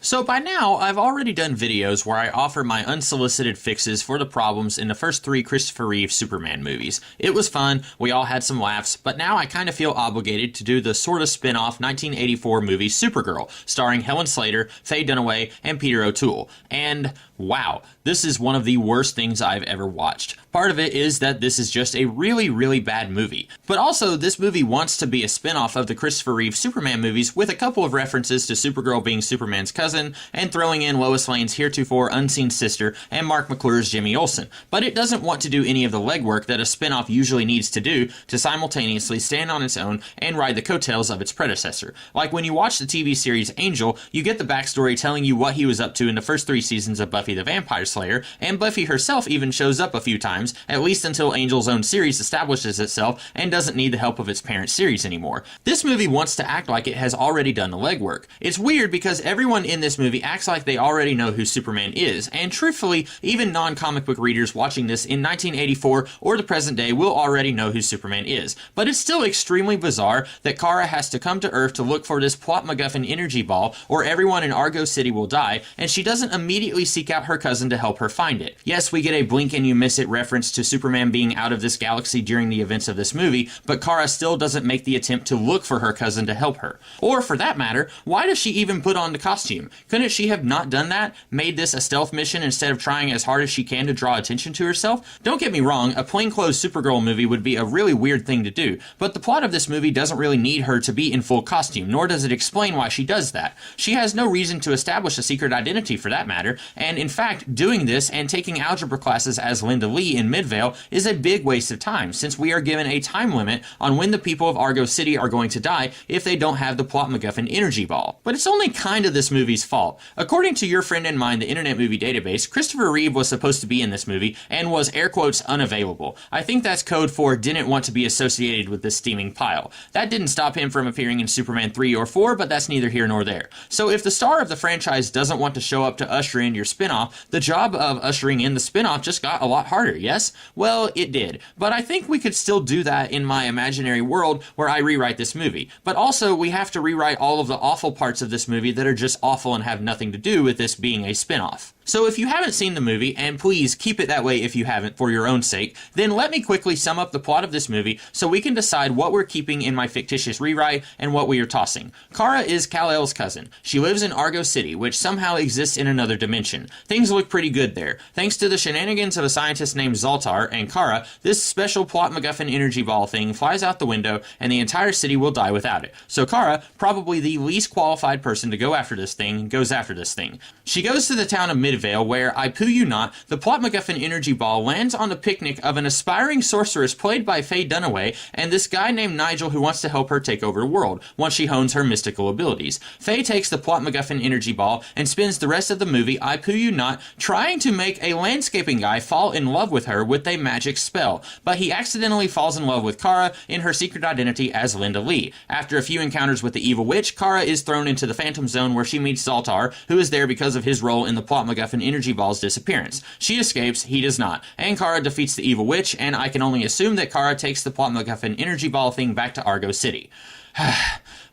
So by now, I've already done videos where I offer my unsolicited fixes for the problems in the first 3 Christopher Reeve Superman movies. It was fun, we all had some laughs, but now I kind of feel obligated to do the sort of spin-off 1984 movie Supergirl, starring Helen Slater, Faye Dunaway, and Peter O'Toole. And wow, this is one of the worst things I've ever watched. Part of it is that this is just a really bad movie. But also, this movie wants to be a spin-off of the Christopher Reeve Superman movies with a couple of references to Supergirl being Superman's cousin, and throwing in Lois Lane's heretofore unseen sister and Mark McClure's Jimmy Olsen. But it doesn't want to do any of the legwork that a spin-off usually needs to do to simultaneously stand on its own and ride the coattails of its predecessor. Like when you watch the TV series Angel, you get the backstory telling you what he was up to in the first 3 seasons of Buffy the Vampire Slayer, and Buffy herself even shows up a few times, at least until Angel's own series establishes itself and doesn't need the help of its parent series anymore. This movie wants to act like it has already done the legwork. It's weird because everyone in this movie acts like they already know who Superman is, and truthfully, even non-comic book readers watching this in 1984 or the present day will already know who Superman is. But it's still extremely bizarre that Kara has to come to Earth to look for this plot MacGuffin energy ball, or everyone in Argo City will die, and she doesn't immediately seek out her cousin to help her find it. Yes, we get a blink and you miss it reference to Superman being out of this galaxy during the events of this movie, but Kara still doesn't make the attempt to look for her cousin to help her. Or for that matter, why does she even put on the costume? Couldn't she have not done that? Made this a stealth mission instead of trying as hard as she can to draw attention to herself? Don't get me wrong, a plainclothes Supergirl movie would be a really weird thing to do, but the plot of this movie doesn't really need her to be in full costume, nor does it explain why she does that. She has no reason to establish a secret identity for that matter, and in fact, doing this and taking algebra classes as Linda Lee in Midvale is a big waste of time, since we are given a time limit on when the people of Argo City are going to die if they don't have the plot MacGuffin energy ball. But it's only kind of this movie's fault. According to your friend and mine, the Internet Movie Database, Christopher Reeve was supposed to be in this movie and was air quotes unavailable. I think that's code for didn't want to be associated with this steaming pile. That didn't stop him from appearing in Superman 3 or 4, but that's neither here nor there. So if the star of the franchise doesn't want to show up to usher in your spin-off, the job of ushering in the spin-off just got a lot harder, yes? Well, it did. But I think we could still do that in my imaginary world where I rewrite this movie. But also, we have to rewrite all of the awful parts of this movie that are just awful and have nothing to do with this being a spin-off. So if you haven't seen the movie, and please keep it that way if you haven't for your own sake, then let me quickly sum up the plot of this movie so we can decide what we're keeping in my fictitious rewrite and what we are tossing. Kara is Kal-El's cousin. She lives in Argo City, which somehow exists in another dimension. Things look pretty good there. Thanks to the shenanigans of a scientist named Zoltar and Kara, this special plot MacGuffin energy ball thing flies out the window and the entire city will die without it. So Kara, probably the least qualified person to go after this thing, goes after this thing. She goes to the town of Midvale where, I poo you not, the plot MacGuffin energy ball lands on the picnic of an aspiring sorceress played by Faye Dunaway and this guy named Nigel who wants to help her take over the world once she hones her mystical abilities. Faye takes the plot MacGuffin energy ball and spends the rest of the movie, I poo you not, trying to make a landscaping guy fall in love with her with a magic spell, but he accidentally falls in love with Kara in her secret identity as Linda Lee. After a few encounters with the evil witch, Kara is thrown into the Phantom Zone where she meets Zoltar, who is there because of his role in the plot MacGuffin energy ball's disappearance. She escapes, he does not, and Kara defeats the evil witch, and I can only assume that Kara takes the plot MacGuffin energy ball thing back to Argo City.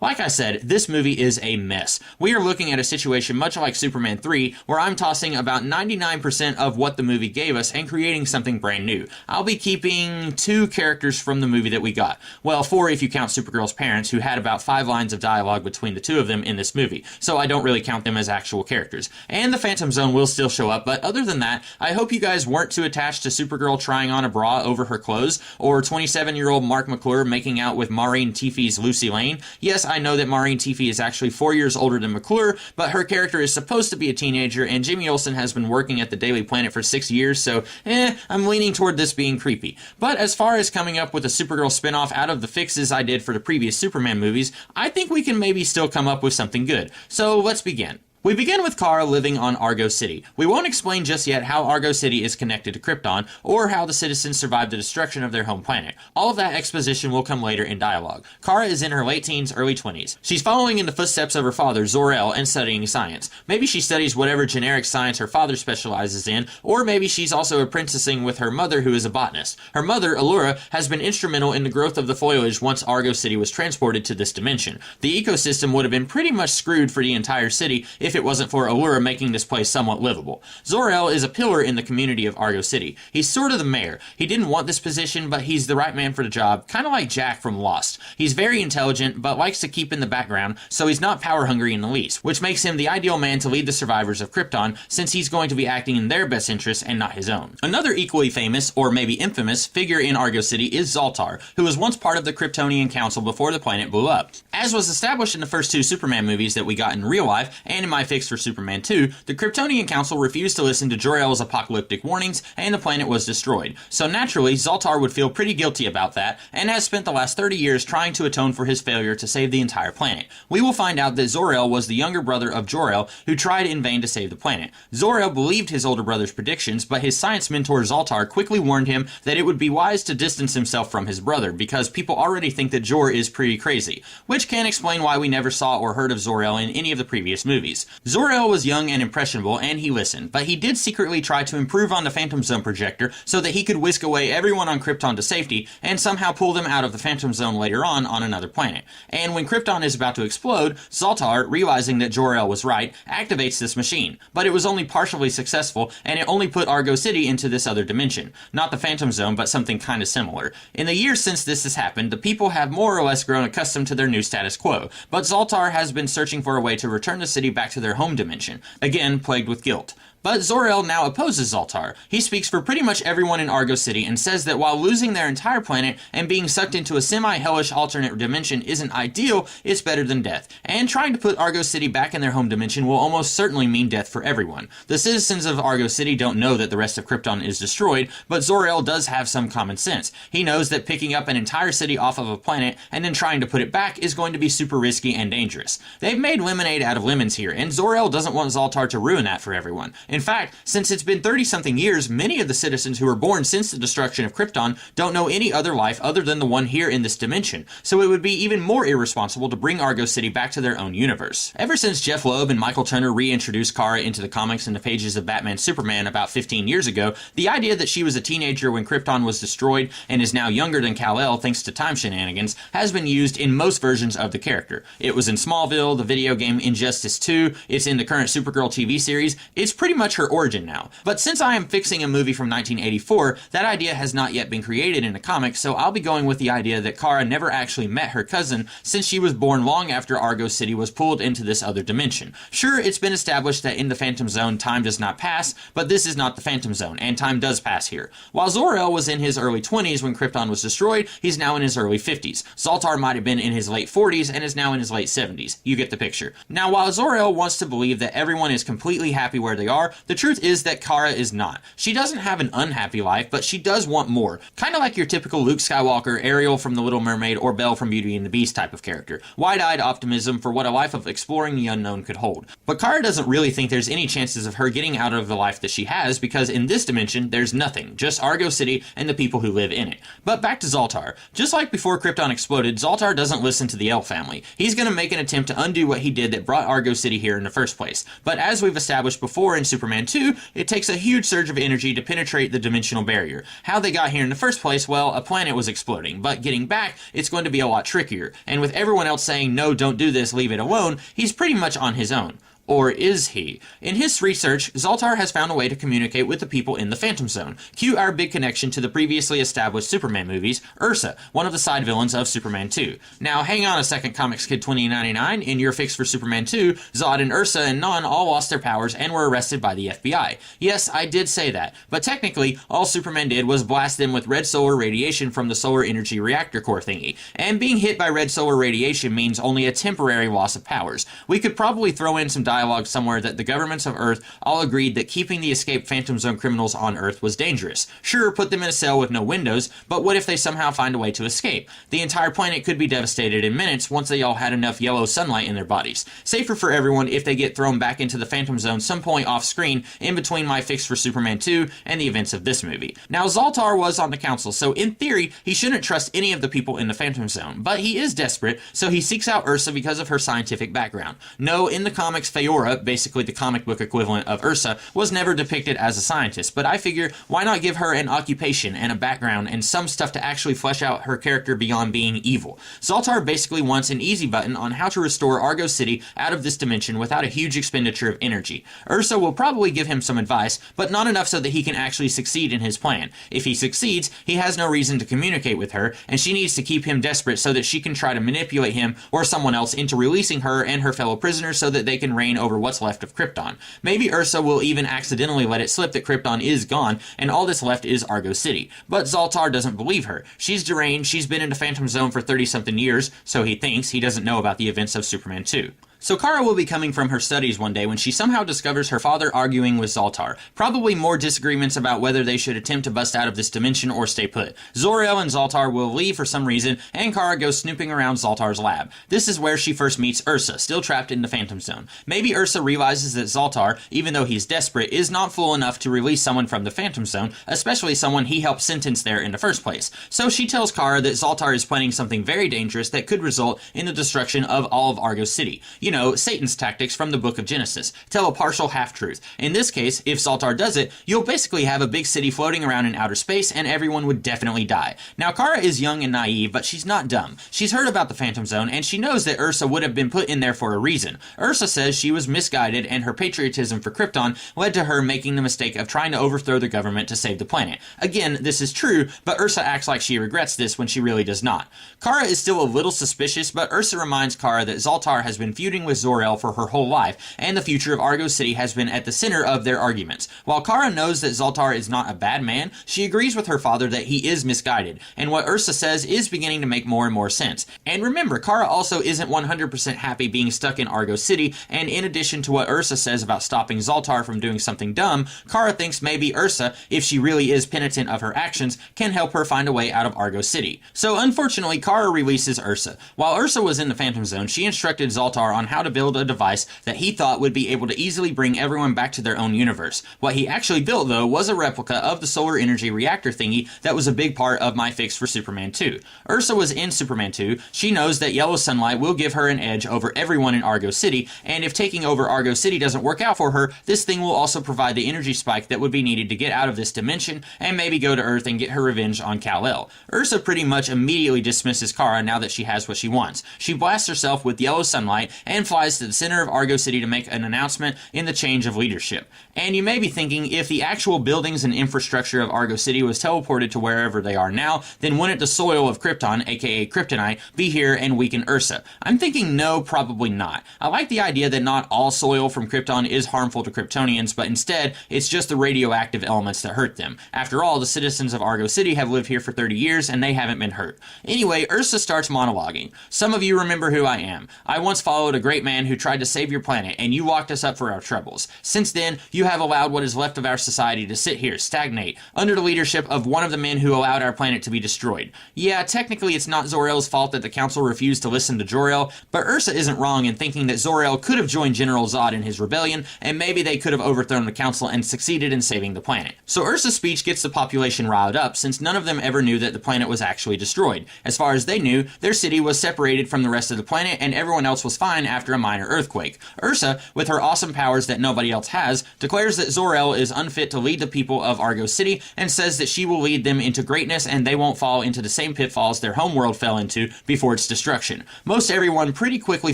Like I said, this movie is a mess. We are looking at a situation much like Superman 3, where I'm tossing about 99% of what the movie gave us and creating something brand new. I'll be keeping 2 characters from the movie that we got. Well, 4 if you count Supergirl's parents, who had about 5 lines of dialogue between the 2 of them in this movie, so I don't really count them as actual characters. And the Phantom Zone will still show up, but other than that, I hope you guys weren't too attached to Supergirl trying on a bra over her clothes, or 27-year-old Mark McClure making out with Maureen Teefey's Lucy Lane. Yes, I know that Maureen Teefey is actually 4 years older than McClure, but her character is supposed to be a teenager, and Jimmy Olsen has been working at the Daily Planet for 6 years, so I'm leaning toward this being creepy. But as far as coming up with a Supergirl spinoff out of the fixes I did for the previous Superman movies, I think we can maybe still come up with something good. So let's begin. We begin with Kara living on Argo City. We won't explain just yet how Argo City is connected to Krypton, or how the citizens survived the destruction of their home planet. All of that exposition will come later in dialogue. Kara is in her late teens, early 20s. She's following in the footsteps of her father, Zor-El, and studying science. Maybe she studies whatever generic science her father specializes in, or maybe she's also apprenticing with her mother, who is a botanist. Her mother, Allura, has been instrumental in the growth of the foliage once Argo City was transported to this dimension. The ecosystem would have been pretty much screwed for the entire city if if it wasn't for Allura making this place somewhat livable. Zor-El is a pillar in the community of Argo City. He's sort of the mayor. He didn't want this position, but he's the right man for the job, kind of like Jack from Lost. He's very intelligent, but likes to keep in the background, so he's not power hungry in the least, which makes him the ideal man to lead the survivors of Krypton, since he's going to be acting in their best interests and not his own. Another equally famous, or maybe infamous, figure in Argo City is Zoltar, who was once part of the Kryptonian Council before the planet blew up. As was established in the first two Superman movies that we got in real life, and in my fix for Superman 2, the Kryptonian Council refused to listen to Jor-El's apocalyptic warnings, and the planet was destroyed. So naturally, Zoltar would feel pretty guilty about that, and has spent the last 30 years trying to atone for his failure to save the entire planet. We will find out that Zor-El was the younger brother of Jor-El, who tried in vain to save the planet. Zor-El believed his older brother's predictions, but his science mentor Zoltar quickly warned him that it would be wise to distance himself from his brother, because people already think that Jor is pretty crazy, which can explain why we never saw or heard of Zor-El in any of the previous movies. Zor-El was young and impressionable, and he listened, but he did secretly try to improve on the Phantom Zone projector so that he could whisk away everyone on Krypton to safety, and somehow pull them out of the Phantom Zone later on another planet. And when Krypton is about to explode, Zoltar, realizing that Jor-El was right, activates this machine. But it was only partially successful, and it only put Argo City into this other dimension. Not the Phantom Zone, but something kinda similar. In the years since this has happened, the people have more or less grown accustomed to their new status quo, but Zoltar has been searching for a way to return the city back to their home dimension, again plagued with guilt. But Zor-El now opposes Zoltar. He speaks for pretty much everyone in Argo City and says that while losing their entire planet and being sucked into a semi-hellish alternate dimension isn't ideal, it's better than death. And trying to put Argo City back in their home dimension will almost certainly mean death for everyone. The citizens of Argo City don't know that the rest of Krypton is destroyed, but Zor-El does have some common sense. He knows that picking up an entire city off of a planet and then trying to put it back is going to be super risky and dangerous. They've made lemonade out of lemons here, and Zor-El doesn't want Zoltar to ruin that for everyone. In fact, since it's been 30-something years, many of the citizens who were born since the destruction of Krypton don't know any other life other than the one here in this dimension, so it would be even more irresponsible to bring Argo City back to their own universe. Ever since Jeff Loeb and Michael Turner reintroduced Kara into the comics in the pages of Batman Superman about 15 years ago, the idea that she was a teenager when Krypton was destroyed and is now younger than Kal-El thanks to time shenanigans has been used in most versions of the character. It was in Smallville, the video game Injustice 2, it's in the current Supergirl TV series, it's pretty much her origin now. But since I am fixing a movie from 1984, that idea has not yet been created in a comic, so I'll be going with the idea that Kara never actually met her cousin since she was born long after Argo City was pulled into this other dimension. Sure, it's been established that in the Phantom Zone time does not pass, but this is not the Phantom Zone, and time does pass here. While Zor-El was in his early 20s when Krypton was destroyed, he's now in his early 50s. Zoltar might have been in his late 40s and is now in his late 70s. You get the picture. Now, while Zor-El wants to believe that everyone is completely happy where they are, the truth is that Kara is not. She doesn't have an unhappy life, but she does want more. Kind of like your typical Luke Skywalker, Ariel from The Little Mermaid, or Belle from Beauty and the Beast type of character. Wide-eyed optimism for what a life of exploring the unknown could hold. But Kara doesn't really think there's any chances of her getting out of the life that she has, because in this dimension, there's nothing. Just Argo City and the people who live in it. But back to Zoltar. Just like before Krypton exploded, Zoltar doesn't listen to the El family. He's gonna make an attempt to undo what he did that brought Argo City here in the first place. But as we've established before in Superman 2, it takes a huge surge of energy to penetrate the dimensional barrier. How they got here in the first place, well, a planet was exploding, but getting back, it's going to be a lot trickier. And with everyone else saying, no, don't do this, leave it alone, he's pretty much on his own. Or is he? In his research, Zoltar has found a way to communicate with the people in the Phantom Zone. Cue our big connection to the previously established Superman movies, Ursa, one of the side villains of Superman 2. Now, hang on a second, Comics Kid 2099, in your fix for Superman 2, Zod and Ursa and Non all lost their powers and were arrested by the FBI. Yes, I did say that, but technically, all Superman did was blast them with red solar radiation from the solar energy reactor core thingy, and being hit by red solar radiation means only a temporary loss of powers. We could probably throw in some dialogue somewhere that the governments of Earth all agreed that keeping the escaped Phantom Zone criminals on Earth was dangerous. Sure, put them in a cell with no windows, but what if they somehow find a way to escape? The entire planet could be devastated in minutes once they all had enough yellow sunlight in their bodies. Safer for everyone if they get thrown back into the Phantom Zone some point off screen in between my fix for Superman 2 and the events of this movie. Now, Zoltar was on the council, so in theory, he shouldn't trust any of the people in the Phantom Zone, but he is desperate, so he seeks out Ursa because of her scientific background. No, in the comics, Fayor Fiora, basically the comic book equivalent of Ursa, was never depicted as a scientist, but I figure why not give her an occupation and a background and some stuff to actually flesh out her character beyond being evil. Zoltar basically wants an easy button on how to restore Argo City out of this dimension without a huge expenditure of energy. Ursa will probably give him some advice, but not enough so that he can actually succeed in his plan. If he succeeds, he has no reason to communicate with her, and she needs to keep him desperate so that she can try to manipulate him or someone else into releasing her and her fellow prisoners so that they can reign over what's left of Krypton. Maybe Ursa will even accidentally let it slip that Krypton is gone and all that's left is Argo City. But Zoltar doesn't believe her. She's deranged, she's been in the Phantom Zone for 30-something years, so he thinks. He doesn't know about the events of Superman 2. So Kara will be coming from her studies one day when she somehow discovers her father arguing with Zoltar. Probably more disagreements about whether they should attempt to bust out of this dimension or stay put. Zor-El and Zoltar will leave for some reason, and Kara goes snooping around Zoltar's lab. This is where she first meets Ursa, still trapped in the Phantom Zone. Maybe Ursa realizes that Zoltar, even though he's desperate, is not fool enough to release someone from the Phantom Zone, especially someone he helped sentence there in the first place. So she tells Kara that Zoltar is planning something very dangerous that could result in the destruction of all of Argo City. You know, Satan's tactics from the book of Genesis. Tell a partial half-truth. In this case, if Zoltar does it, you'll basically have a big city floating around in outer space and everyone would definitely die. Now, Kara is young and naive, but she's not dumb. She's heard about the Phantom Zone and she knows that Ursa would have been put in there for a reason. Ursa says she was misguided and her patriotism for Krypton led to her making the mistake of trying to overthrow the government to save the planet. Again, this is true, but Ursa acts like she regrets this when she really does not. Kara is still a little suspicious, but Ursa reminds Kara that Zoltar has been feuding with Zor-El for her whole life, and the future of Argo City has been at the center of their arguments. While Kara knows that Zoltar is not a bad man, she agrees with her father that he is misguided, and what Ursa says is beginning to make more and more sense. And remember, Kara also isn't 100% happy being stuck in Argo City, and in addition to what Ursa says about stopping Zoltar from doing something dumb, Kara thinks maybe Ursa, if she really is penitent of her actions, can help her find a way out of Argo City. So unfortunately, Kara releases Ursa. While Ursa was in the Phantom Zone, she instructed Zoltar on how to build a device that he thought would be able to easily bring everyone back to their own universe. What he actually built, though, was a replica of the solar energy reactor thingy that was a big part of my fix for Superman 2. Ursa was in Superman 2. She knows that yellow sunlight will give her an edge over everyone in Argo City, and if taking over Argo City doesn't work out for her, this thing will also provide the energy spike that would be needed to get out of this dimension and maybe go to Earth and get her revenge on Kal-El. Ursa pretty much immediately dismisses Kara now that she has what she wants. She blasts herself with yellow sunlight and flies to the center of Argo City to make an announcement in the change of leadership. And you may be thinking, if the actual buildings and infrastructure of Argo City was teleported to wherever they are now, then wouldn't the soil of Krypton, aka Kryptonite, be here and weaken Ursa? I'm thinking no, probably not. I like the idea that not all soil from Krypton is harmful to Kryptonians, but instead, it's just the radioactive elements that hurt them. After all, the citizens of Argo City have lived here for 30 years and they haven't been hurt. Anyway, Ursa starts monologuing. Some of you remember who I am. I once followed a great man who tried to save your planet, and you locked us up for our troubles. Since then, you have allowed what is left of our society to sit here, stagnate, under the leadership of one of the men who allowed our planet to be destroyed. Yeah, technically it's not Zor-El's fault that the council refused to listen to Jor-El, but Ursa isn't wrong in thinking that Zor-El could have joined General Zod in his rebellion, and maybe they could have overthrown the council and succeeded in saving the planet. So Ursa's speech gets the population riled up, since none of them ever knew that the planet was actually destroyed. As far as they knew, their city was separated from the rest of the planet, and everyone else was fine after a minor earthquake. Ursa, with her awesome powers that nobody else has, declares that Zor-El is unfit to lead the people of Argo City, and says that she will lead them into greatness and they won't fall into the same pitfalls their homeworld fell into before its destruction. Most everyone pretty quickly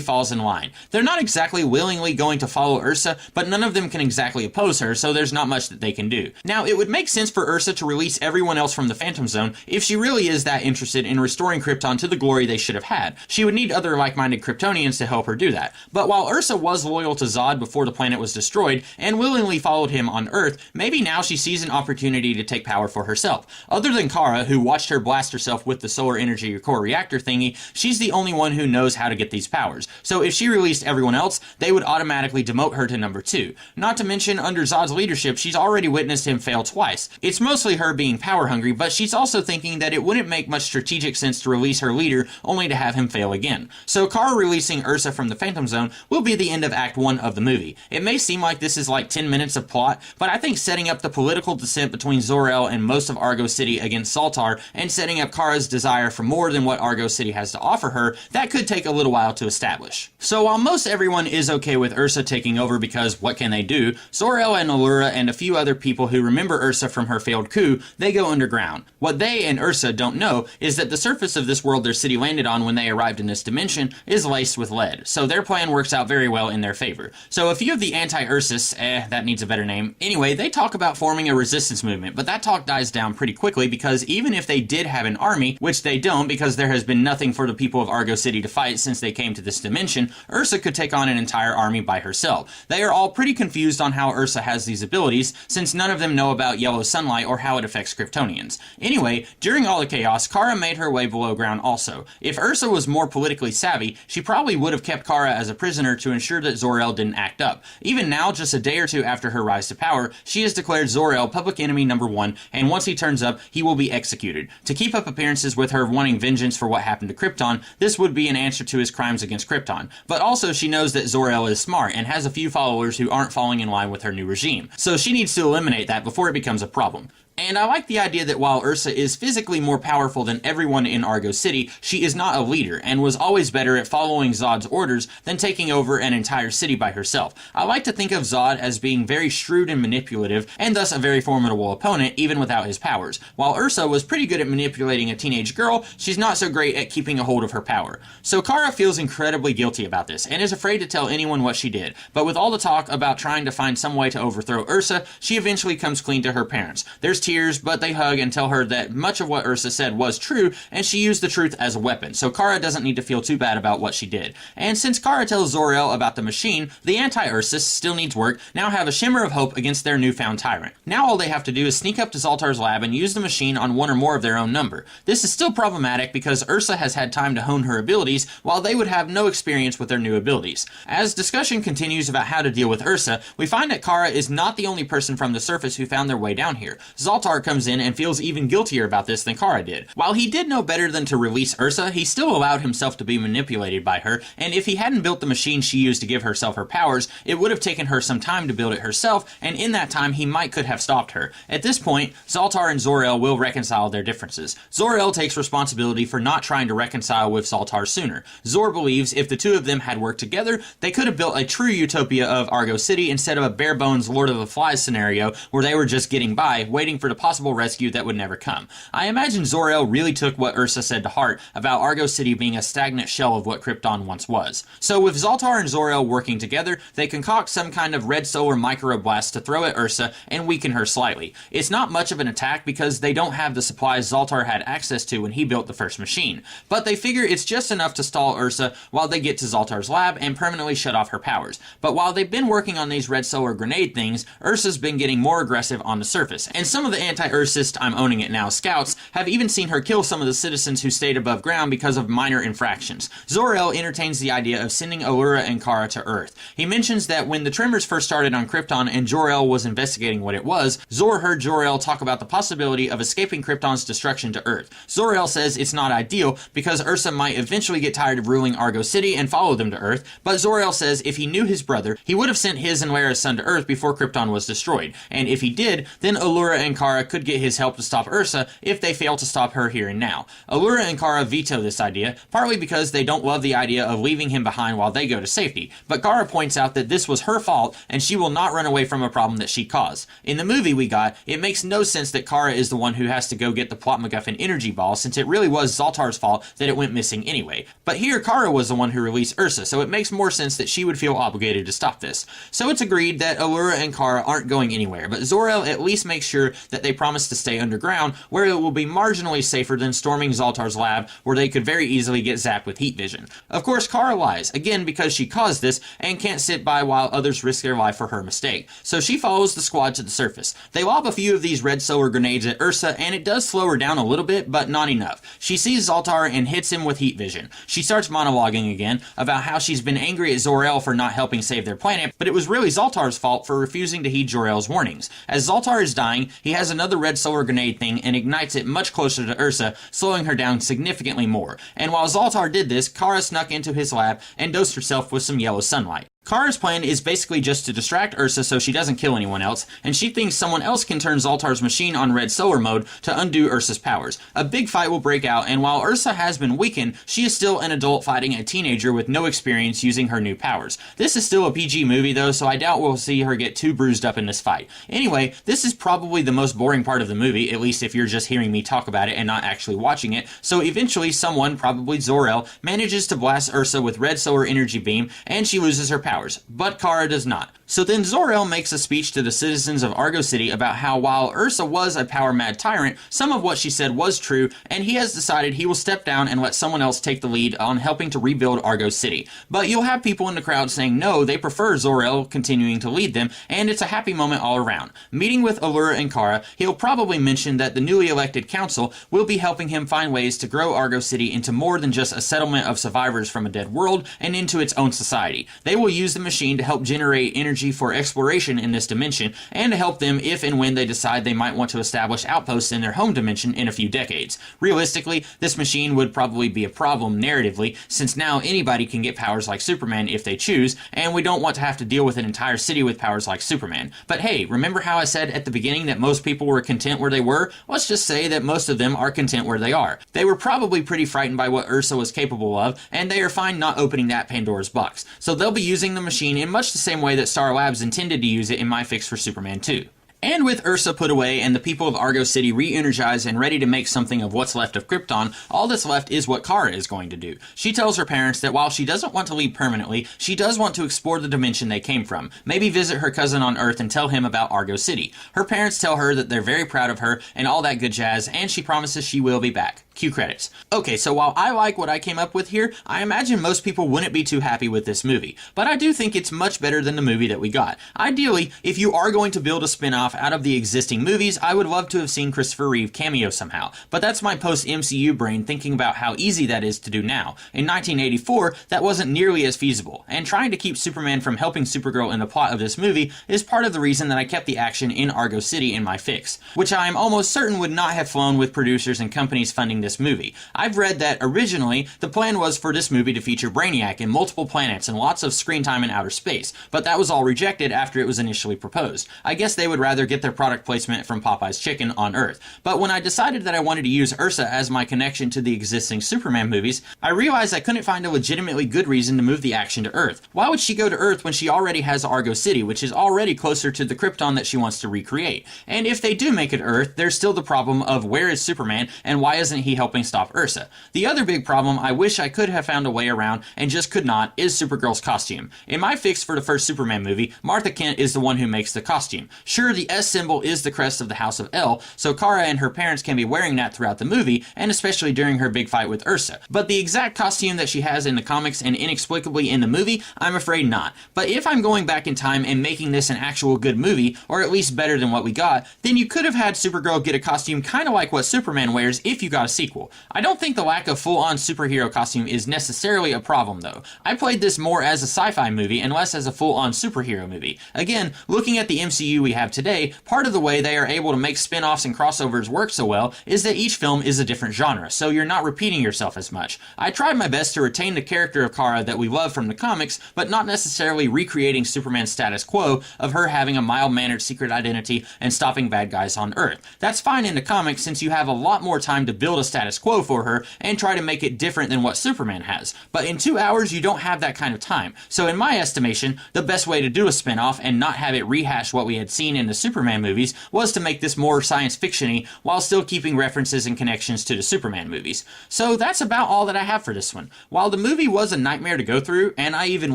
falls in line. They're not exactly willingly going to follow Ursa, but none of them can exactly oppose her, so there's not much that they can do. Now, it would make sense for Ursa to release everyone else from the Phantom Zone if she really is that interested in restoring Krypton to the glory they should have had. She would need other like-minded Kryptonians to help her do that. But while Ursa was loyal to Zod before the planet was destroyed, and willingly followed him on Earth, maybe now she sees an opportunity to take power for herself. Other than Kara, who watched her blast herself with the solar energy core reactor thingy, she's the only one who knows how to get these powers. So if she released everyone else, they would automatically demote her to number 2. Not to mention, under Zod's leadership, she's already witnessed him fail twice. It's mostly her being power hungry, but she's also thinking that it wouldn't make much strategic sense to release her leader only to have him fail again. So Kara releasing Ursa from the Phantom Zone will be the end of Act 1 of the movie. It may seem like this is like 10 minutes of plot, but I think setting up the political dissent between Zor-El and most of Argo City against Zoltar, and setting up Kara's desire for more than what Argo City has to offer her, that could take a little while to establish. So while most everyone is okay with Ursa taking over because what can they do, Zor-El and Allura and a few other people who remember Ursa from her failed coup, they go underground. What they and Ursa don't know is that the surface of this world their city landed on when they arrived in this dimension is laced with lead, so their plan works out very well in their favor. So a few of the anti-Ursists, that needs a better name, anyway, they talk about forming a resistance movement, but that talk dies down pretty quickly because even if they did have an army, which they don't because there has been nothing for the people of Argo City to fight since they came to this dimension, Ursa could take on an entire army by herself. They are all pretty confused on how Ursa has these abilities, since none of them know about yellow sunlight or how it affects Kryptonians. Anyway, during all the chaos, Kara made her way below ground also. If Ursa was more politically savvy, she probably would have kept Kara as a prisoner to ensure that Zor-El didn't act up. Even now, just a day or two after her rise to power, she has declared Zor-El public enemy #1, and once he turns up, he will be executed. To keep up appearances with her wanting vengeance for what happened to Krypton, this would be an answer to his crimes against Krypton. But also she knows that Zor-El is smart and has a few followers who aren't falling in line with her new regime. So she needs to eliminate that before it becomes a problem. And I like the idea that while Ursa is physically more powerful than everyone in Argo City, she is not a leader, and was always better at following Zod's orders than taking over an entire city by herself. I like to think of Zod as being very shrewd and manipulative, and thus a very formidable opponent, even without his powers. While Ursa was pretty good at manipulating a teenage girl, she's not so great at keeping a hold of her power. So Kara feels incredibly guilty about this, and is afraid to tell anyone what she did. But with all the talk about trying to find some way to overthrow Ursa, she eventually comes clean to her parents. There's tears, but they hug and tell her that much of what Ursa said was true, and she used the truth as a weapon, so Kara doesn't need to feel too bad about what she did. And since Kara tells Zor-El about the machine, the anti-Ursists still needs work, now have a shimmer of hope against their newfound tyrant. Now all they have to do is sneak up to Zoltar's lab and use the machine on one or more of their own number. This is still problematic because Ursa has had time to hone her abilities, while they would have no experience with their new abilities. As discussion continues about how to deal with Ursa, we find that Kara is not the only person from the surface who found their way down here. Zoltar comes in and feels even guiltier about this than Kara did. While he did know better than to release Ursa, he still allowed himself to be manipulated by her, and if he hadn't built the machine she used to give herself her powers, it would have taken her some time to build it herself, and in that time he could have stopped her. At this point, Zoltar and Zor-El will reconcile their differences. Zor-El takes responsibility for not trying to reconcile with Zoltar sooner. Zor believes if the two of them had worked together, they could have built a true utopia of Argo City instead of a bare-bones Lord of the Flies scenario where they were just getting by, waiting for the possible rescue that would never come. I imagine Zor-El really took what Ursa said to heart about Argo City being a stagnant shell of what Krypton once was. So with Zoltar and Zor-El working together, they concoct some kind of red solar microblast to throw at Ursa and weaken her slightly. It's not much of an attack because they don't have the supplies Zoltar had access to when he built the first machine, but they figure it's just enough to stall Ursa while they get to Zoltar's lab and permanently shut off her powers. But while they've been working on these red solar grenade things, Ursa's been getting more aggressive on the surface, and some of the anti-Ursist I'm owning it now scouts have even seen her kill some of the citizens who stayed above ground because of minor infractions. Zor-El entertains the idea of sending Allura and Kara to Earth. He mentions that when the Tremors first started on Krypton and Jor-El was investigating what it was, Zor heard Jor-El talk about the possibility of escaping Krypton's destruction to Earth. Zor-El says it's not ideal because Ursa might eventually get tired of ruling Argo City and follow them to Earth, but Zor-El says if he knew his brother, he would have sent his and Lara's son to Earth before Krypton was destroyed, and if he did, then Allura and Kara could get his help to stop Ursa if they fail to stop her here and now. Allura and Kara veto this idea, partly because they don't love the idea of leaving him behind while they go to safety, but Kara points out that this was her fault and she will not run away from a problem that she caused. In the movie we got, it makes no sense that Kara is the one who has to go get the plot MacGuffin energy ball since it really was Zoltar's fault that it went missing anyway. But here Kara was the one who released Ursa, so it makes more sense that she would feel obligated to stop this. So it's agreed that Allura and Kara aren't going anywhere, but Zor-El at least makes sure that they promise to stay underground where it will be marginally safer than storming Zoltar's lab where they could very easily get zapped with heat vision. Of course Kara lies, again because she caused this and can't sit by while others risk their life for her mistake. So she follows the squad to the surface. They lob a few of these red solar grenades at Ursa and it does slow her down a little bit, but not enough. She sees Zoltar and hits him with heat vision. She starts monologuing again about how she's been angry at Zor-El for not helping save their planet, but it was really Zoltar's fault for refusing to heed Jor-El's warnings. As Zoltar is dying, he has another red solar grenade thing and ignites it much closer to Ursa, slowing her down significantly more. And while Zoltar did this, Kara snuck into his lab and dosed herself with some yellow sunlight. Kara's plan is basically just to distract Ursa so she doesn't kill anyone else, and she thinks someone else can turn Zoltar's machine on red solar mode to undo Ursa's powers. A big fight will break out, and while Ursa has been weakened, she is still an adult fighting a teenager with no experience using her new powers. This is still a PG movie though, so I doubt we'll see her get too bruised up in this fight. Anyway, this is probably the most boring part of the movie, at least if you're just hearing me talk about it and not actually watching it, so eventually someone, probably Zor-El, manages to blast Ursa with red solar energy beam, and she loses her powers. But Kara does not. So then Zor-El makes a speech to the citizens of Argo City about how while Ursa was a power-mad tyrant, some of what she said was true, and he has decided he will step down and let someone else take the lead on helping to rebuild Argo City. But you'll have people in the crowd saying no, they prefer Zor-El continuing to lead them, and it's a happy moment all around. Meeting with Allura and Kara, he'll probably mention that the newly elected council will be helping him find ways to grow Argo City into more than just a settlement of survivors from a dead world and into its own society. They will use the machine to help generate energy for exploration in this dimension, and to help them if and when they decide they might want to establish outposts in their home dimension in a few decades. Realistically, this machine would probably be a problem narratively, since now anybody can get powers like Superman if they choose, and we don't want to have to deal with an entire city with powers like Superman. But hey, remember how I said at the beginning that most people were content where they were? Let's just say that most of them are content where they are. They were probably pretty frightened by what Ursa was capable of, and they are fine not opening that Pandora's box. So they'll be using the machine in much the same way that Star Labs intended to use it in my fix for Superman 2. And with Ursa put away and the people of Argo City re-energized and ready to make something of what's left of Krypton, all that's left is what Kara is going to do. She tells her parents that while she doesn't want to leave permanently, she does want to explore the dimension they came from, maybe visit her cousin on Earth and tell him about Argo City. Her parents tell her that they're very proud of her and all that good jazz, and she promises she will be back. Cue credits. Okay, so while I like what I came up with here, I imagine most people wouldn't be too happy with this movie, but I do think it's much better than the movie that we got. Ideally, if you are going to build a spin-off out of the existing movies, I would love to have seen Christopher Reeve cameo somehow, but that's my post-MCU brain thinking about how easy that is to do now. In 1984, that wasn't nearly as feasible, and trying to keep Superman from helping Supergirl in the plot of this movie is part of the reason that I kept the action in Argo City in my fix, which I am almost certain would not have flown with producers and companies funding this movie. I've read that originally the plan was for this movie to feature Brainiac in multiple planets and lots of screen time in outer space, but that was all rejected after it was initially proposed. I guess they would rather get their product placement from Popeye's Chicken on Earth. But when I decided that I wanted to use Ursa as my connection to the existing Superman movies, I realized I couldn't find a legitimately good reason to move the action to Earth. Why would she go to Earth when she already has Argo City, which is already closer to the Krypton that she wants to recreate? And if they do make it Earth, there's still the problem of where is Superman and why isn't he helping stop Ursa? The other big problem I wish I could have found a way around and just could not is Supergirl's costume. In my fix for the first Superman movie, Martha Kent is the one who makes the costume. Sure, the S symbol is the crest of the House of El, so Kara and her parents can be wearing that throughout the movie, and especially during her big fight with Ursa. But the exact costume that she has in the comics and inexplicably in the movie, I'm afraid not. But if I'm going back in time and making this an actual good movie, or at least better than what we got, then you could have had Supergirl get a costume kind of like what Superman wears if you got a sequel. I don't think the lack of full-on superhero costume is necessarily a problem though. I played this more as a sci-fi movie and less as a full-on superhero movie. Again, looking at the MCU we have today, part of the way they are able to make spin-offs and crossovers work so well is that each film is a different genre, so you're not repeating yourself as much. I tried my best to retain the character of Kara that we love from the comics, but not necessarily recreating Superman's status quo of her having a mild-mannered secret identity and stopping bad guys on Earth. That's fine in the comics since you have a lot more time to build a status quo for her and try to make it different than what Superman has. But in 2 hours, you don't have that kind of time. So in my estimation, the best way to do a spin-off and not have it rehash what we had seen in the Superman movies was to make this more science fiction-y while still keeping references and connections to the Superman movies. So that's about all that I have for this one. While the movie was a nightmare to go through, and I even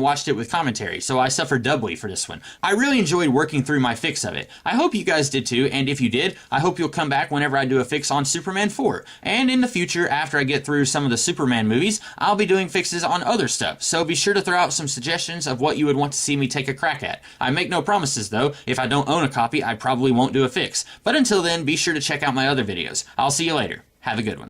watched it with commentary, so I suffered doubly for this one, I really enjoyed working through my fix of it. I hope you guys did too, and if you did, I hope you'll come back whenever I do a fix on Superman 4. And in the future, after I get through some of the Superman movies, I'll be doing fixes on other stuff, so be sure to throw out some suggestions of what you would want to see me take a crack at. I make no promises though. If I don't own a copy, I probably won't do a fix. But until then, be sure to check out my other videos. I'll see you later. Have a good one.